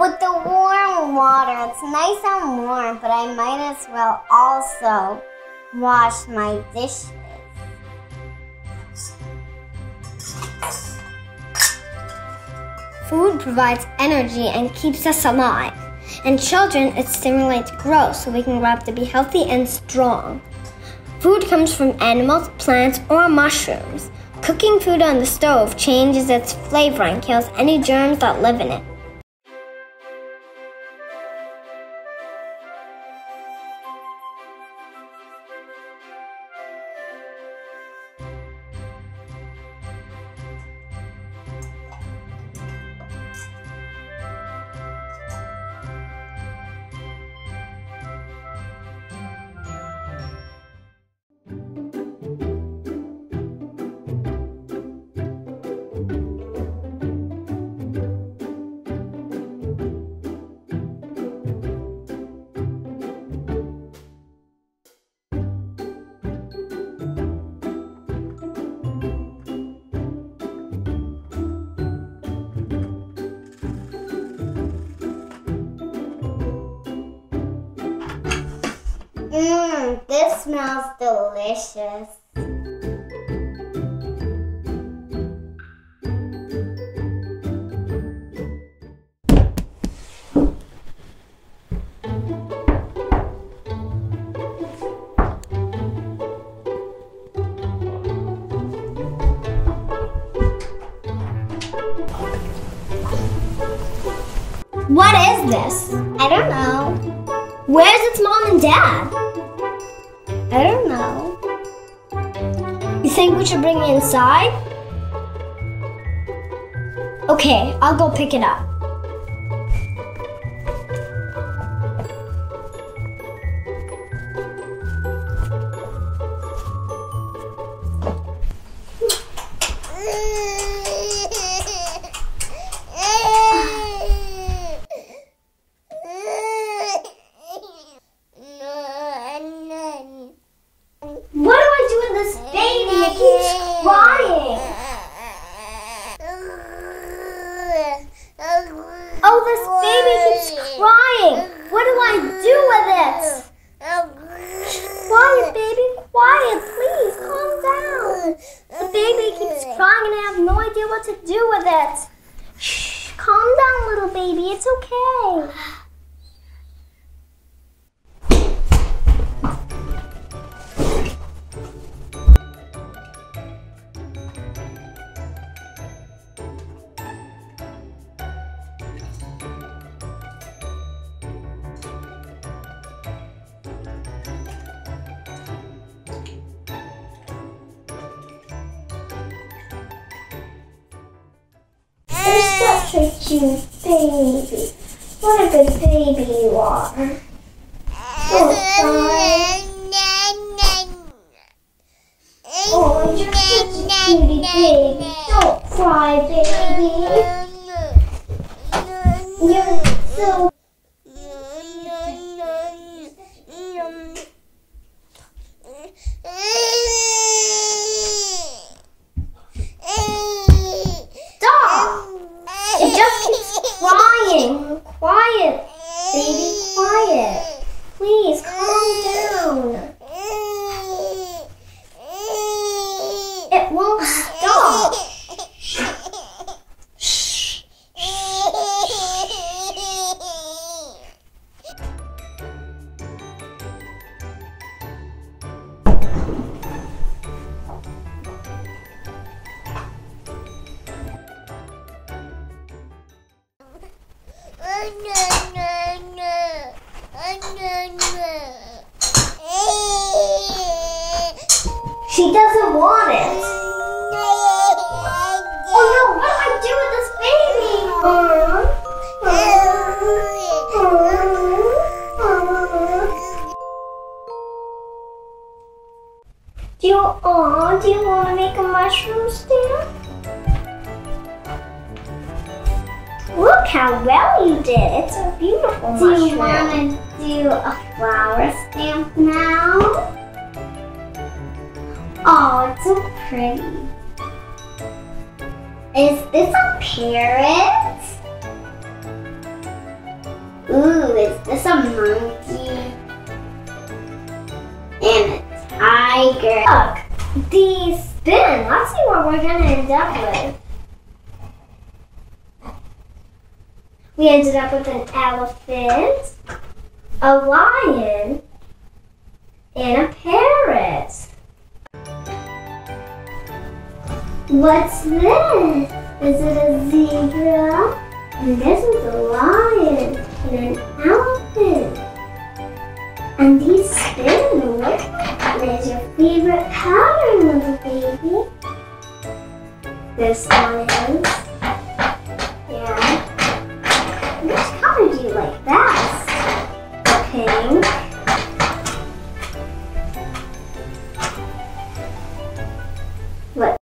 with the warm water. It's nice and warm, but I might as well also wash my dishes. Food provides energy and keeps us alive. And children, it stimulates growth so we can grow up to be healthy and strong. Food comes from animals, plants, or mushrooms. Cooking food on the stove changes its flavor and kills any germs that live in it. This smells delicious. What is this? I don't know. Where's its mom and dad? I don't know. You think we should bring it inside? Okay, I'll go pick it up. What do I do with this baby? It keeps crying. Oh, this baby keeps crying. What do I do with it? Quiet, baby, quiet. Please, calm down. The baby keeps crying and I have no idea what to do with it. Shh, calm down, little baby. It's okay. You're such a cute baby. What a good baby you are. Don't cry. Oh, you're such a cutie baby. Don't cry, baby. You're so... It just keeps crying. Quiet, baby, quiet. Please, calm down. It won't stop. Shh. She doesn't want it. Oh no, what do I do with this baby? Do you want to make a mushroom stand? Look how well you did. It's a beautiful mushroom. Do you want to do a flower stamp now? Oh, it's so pretty. Is this a parrot? Ooh, is this a monkey? And a tiger. Look, these spin. Let's see what we're gonna end up with. We ended up with an elephant, a lion, and a parrot. What's this? Is it a zebra? And this is a lion and an elephant. And these spin. What is your favorite pattern, little baby? This one is. Yeah. Which color do you like best? Pink. What?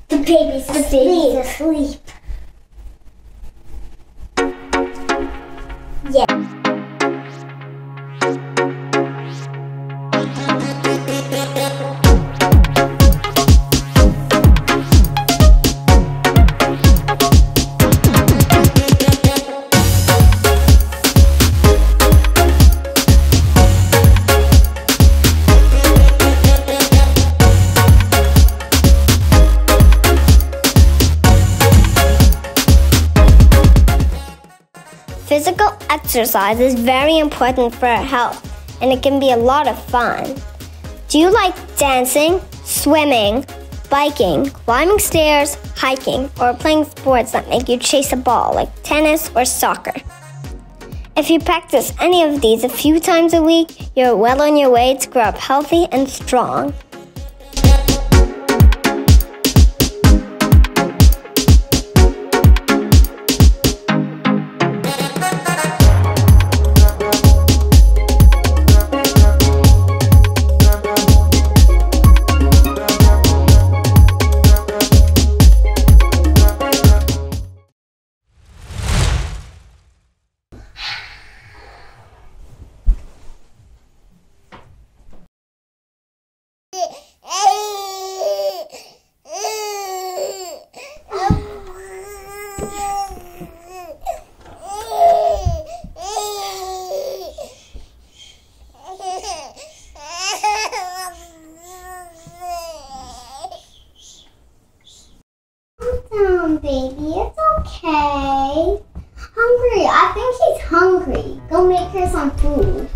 The baby's asleep. Yeah. Physical exercise is very important for our health, and it can be a lot of fun. Do you like dancing, swimming, biking, climbing stairs, hiking, or playing sports that make you chase a ball like tennis or soccer? If you practice any of these a few times a week, you're well on your way to grow up healthy and strong. Baby, it's okay. Hungry. I think he's hungry. Go make her some food.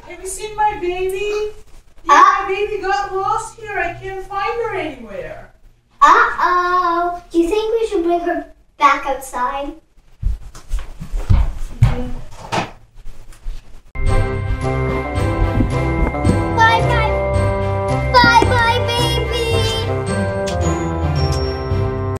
Have you seen my baby? Yeah, my baby got lost here. I can't find her anywhere. Uh-oh. Do you think we should bring her back outside? Mm-hmm.